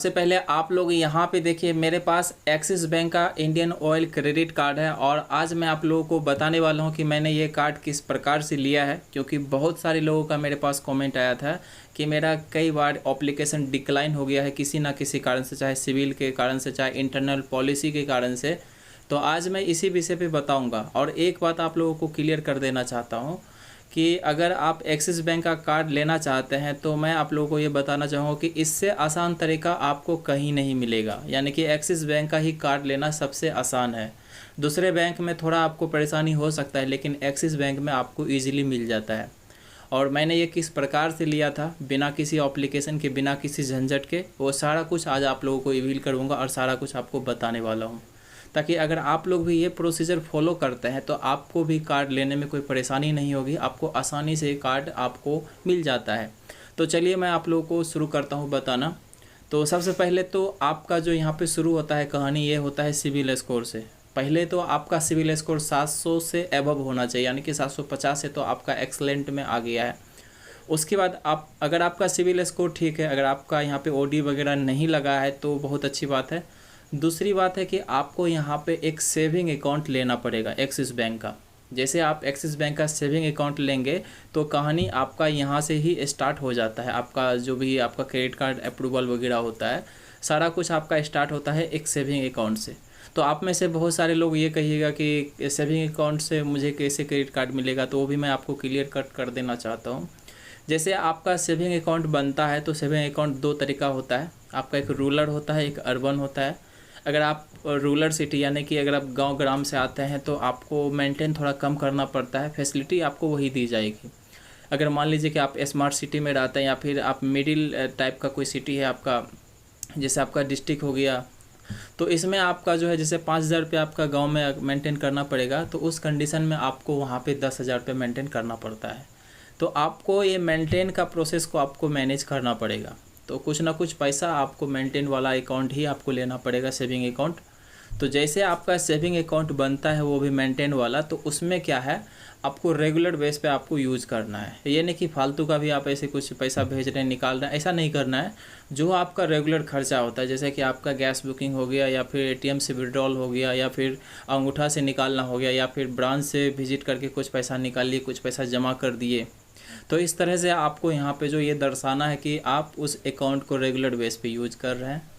सबसे पहले आप लोग यहाँ पे देखिए, मेरे पास एक्सिस बैंक का इंडियन ऑयल क्रेडिट कार्ड है और आज मैं आप लोगों को बताने वाला हूँ कि मैंने ये कार्ड किस प्रकार से लिया है। क्योंकि बहुत सारे लोगों का मेरे पास कमेंट आया था कि मेरा कई बार एप्लीकेशन डिक्लाइन हो गया है किसी ना किसी कारण से, चाहे सिविल के कारण से, चाहे इंटरनल पॉलिसी के कारण से। तो आज मैं इसी विषय पे बताऊँगा और एक बात आप लोगों को क्लियर कर देना चाहता हूँ कि अगर आप एक्सिस बैंक का कार्ड लेना चाहते हैं तो मैं आप लोगों को ये बताना चाहूँगा कि इससे आसान तरीका आपको कहीं नहीं मिलेगा। यानी कि एक्सिस बैंक का ही कार्ड लेना सबसे आसान है। दूसरे बैंक में थोड़ा आपको परेशानी हो सकता है, लेकिन एक्सिस बैंक में आपको ईजिली मिल जाता है। और मैंने ये किस प्रकार से लिया था, बिना किसी एप्लीकेशन के, बिना किसी झंझट के, वो सारा कुछ आज आप लोगों को रिवील करूँगा और सारा कुछ आपको बताने वाला हूँ, ताकि अगर आप लोग भी ये प्रोसीजर फॉलो करते हैं तो आपको भी कार्ड लेने में कोई परेशानी नहीं होगी, आपको आसानी से कार्ड आपको मिल जाता है। तो चलिए मैं आप लोगों को शुरू करता हूँ बताना। तो सबसे पहले तो आपका जो यहाँ पे शुरू होता है कहानी, ये होता है सिविल स्कोर से। पहले तो आपका सिविल स्कोर 700 से एबव होना चाहिए, यानी कि 750 से तो आपका एक्सलेंट में आ गया है। उसके बाद आप, अगर आपका सिविल स्कोर ठीक है, अगर आपका यहाँ पे ओडी वगैरह नहीं लगा है तो बहुत अच्छी बात है। दूसरी बात है कि आपको यहाँ पे एक सेविंग अकाउंट लेना पड़ेगा एक्सिस बैंक का। जैसे आप एक्सिस बैंक का सेविंग अकाउंट लेंगे तो कहानी आपका यहाँ से ही स्टार्ट हो जाता है। आपका जो भी आपका क्रेडिट कार्ड अप्रूवल वगैरह होता है, सारा कुछ आपका स्टार्ट होता है एक सेविंग अकाउंट से। तो आप में से बहुत सारे लोग ये कहिएगा कि सेविंग अकाउंट से मुझे कैसे क्रेडिट कार्ड मिलेगा, तो वो भी मैं आपको क्लियर कट कर देना चाहता हूँ। जैसे आपका सेविंग अकाउंट बनता है तो सेविंग अकाउंट दो तरीका होता है। आपका एक रूरल होता है, एक अर्बन होता है। अगर आप रूरल सिटी यानी कि अगर आप गांव ग्राम से आते हैं तो आपको मेंटेन थोड़ा कम करना पड़ता है, फैसिलिटी आपको वही दी जाएगी। अगर मान लीजिए कि आप स्मार्ट सिटी में रहते हैं या फिर आप मिडिल टाइप का कोई सिटी है आपका, जैसे आपका डिस्ट्रिक्ट हो गया, तो इसमें आपका जो है जैसे 5,000 रुपये आपका गाँव में मेंटेन करना पड़ेगा, तो उस कंडीशन में आपको वहाँ पर 10,000 रुपये मेंटेन करना पड़ता है। तो आपको ये मेंटेन का प्रोसेस को आपको मैनेज करना पड़ेगा। तो कुछ ना कुछ पैसा आपको मेंटेन वाला अकाउंट ही आपको लेना पड़ेगा, सेविंग अकाउंट। तो जैसे आपका सेविंग अकाउंट बनता है वो भी मेंटेन वाला, तो उसमें क्या है, आपको रेगुलर बेस पे आपको यूज़ करना है। ये नहीं कि फालतू का भी आप ऐसे कुछ पैसा भेज रहे हैं, निकाल रहे हैं, ऐसा नहीं करना है। जो आपका रेगुलर खर्चा होता है, जैसे कि आपका गैस बुकिंग हो गया, या फिर एटीएम से विड्रॉल हो गया, या फिर अंगूठा से निकालना हो गया, या फिर ब्रांच से विजिट करके कुछ पैसा निकाल लिए, कुछ पैसा जमा कर दिए, तो इस तरह से आपको यहाँ पे जो ये दर्शाना है कि आप उस अकाउंट को रेगुलर बेस पे यूज कर रहे हैं।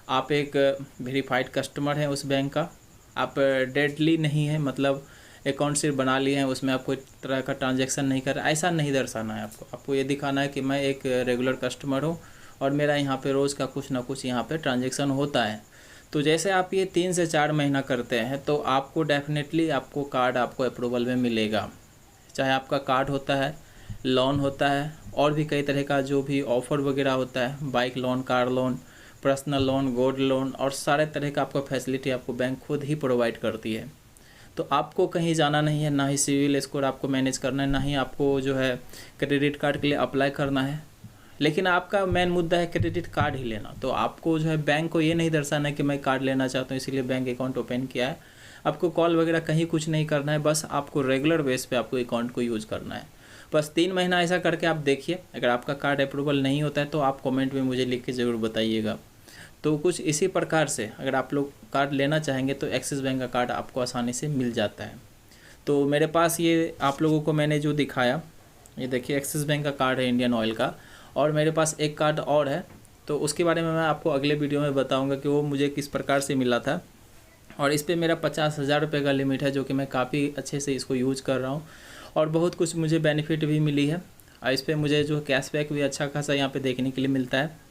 आप एक वेरीफाइड कस्टमर हैं उस बैंक का, आप डेडली नहीं है, मतलब अकाउंट सिर्फ बना लिए हैं, उसमें आप कोई तरह का ट्रांजैक्शन नहीं कर रहे, ऐसा नहीं दर्शाना है आपको ये दिखाना है कि मैं एक रेगुलर कस्टमर हूँ और मेरा यहाँ पर रोज़ का कुछ ना कुछ यहाँ पर ट्रांजेक्शन होता है। तो जैसे आप ये 3 से 4 महीना करते हैं तो आपको डेफिनेटली आपको कार्ड आपको अप्रूवल में मिलेगा। चाहे आपका कार्ड होता है, लोन होता है, और भी कई तरह का जो भी ऑफ़र वगैरह होता है, bike loan, car loan, personal loan, gold loan, और सारे तरह का आपको फैसिलिटी आपको बैंक खुद ही प्रोवाइड करती है। तो आपको कहीं जाना नहीं है, ना ही सिविल स्कोर आपको मैनेज करना है, ना ही आपको जो है क्रेडिट कार्ड के लिए अप्लाई करना है। लेकिन आपका मेन मुद्दा है क्रेडिट कार्ड ही लेना। तो आपको जो है बैंक को ये नहीं दर्शाना है कि मैं कार्ड लेना चाहता हूँ इसीलिए बैंक अकाउंट ओपन किया है। आपको कॉल वगैरह कहीं कुछ नहीं करना है, बस आपको रेगुलर बेस पे आपको अकाउंट को यूज़ करना है। बस 3 महीना ऐसा करके आप देखिए। अगर आपका कार्ड अप्रूवल नहीं होता है तो आप कमेंट में मुझे लिख के ज़रूर बताइएगा। तो कुछ इसी प्रकार से अगर आप लोग कार्ड लेना चाहेंगे तो एक्सिस बैंक का कार्ड आपको आसानी से मिल जाता है। तो मेरे पास ये आप लोगों को मैंने जो दिखाया, ये देखिए एक्सिस बैंक का कार्ड है इंडियन ऑयल का, और मेरे पास एक कार्ड और है, तो उसके बारे में मैं आपको अगले वीडियो में बताऊँगा कि वो मुझे किस प्रकार से मिला था। और इस पर मेरा 50,000 रुपये का लिमिट है, जो कि मैं काफ़ी अच्छे से इसको यूज़ कर रहा हूँ और बहुत कुछ मुझे बेनिफिट भी मिली है। और इस पर मुझे जो कैशबैक भी अच्छा खासा यहाँ पे देखने के लिए मिलता है।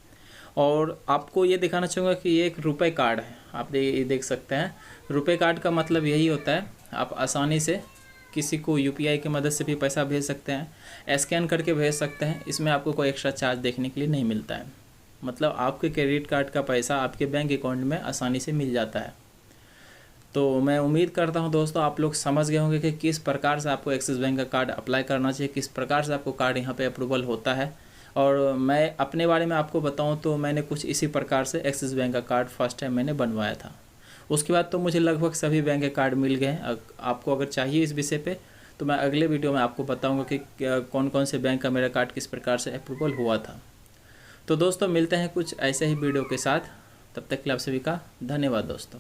और आपको ये दिखाना चाहूँगा कि ये एक रुपए कार्ड है, आप देख सकते हैं। रुपए कार्ड का मतलब यही होता है, आप आसानी से किसी को यूपीआई की मदद से भी पैसा भेज सकते हैं, स्कैन करके भेज सकते हैं। इसमें आपको कोई एक्स्ट्रा चार्ज देखने के लिए नहीं मिलता है। मतलब आपके क्रेडिट कार्ड का पैसा आपके बैंक अकाउंट में आसानी से मिल जाता है। तो मैं उम्मीद करता हूं दोस्तों आप लोग समझ गए होंगे कि किस प्रकार से आपको एक्सिस बैंक का कार्ड अप्लाई करना चाहिए, किस प्रकार से आपको कार्ड यहां पे अप्रूवल होता है। और मैं अपने बारे में आपको बताऊं तो मैंने कुछ इसी प्रकार से एक्सिस बैंक का कार्ड फर्स्ट टाइम मैंने बनवाया था। उसके बाद तो मुझे लगभग सभी बैंक के कार्ड मिल गए हैं। आपको अगर चाहिए इस विषय पर तो मैं अगले वीडियो में आपको बताऊँगा कि कौन कौन से बैंक का मेरा कार्ड किस प्रकार से अप्रूवल हुआ था। तो दोस्तों मिलते हैं कुछ ऐसे ही वीडियो के साथ, तब तक के लिए आप सभी का धन्यवाद दोस्तों।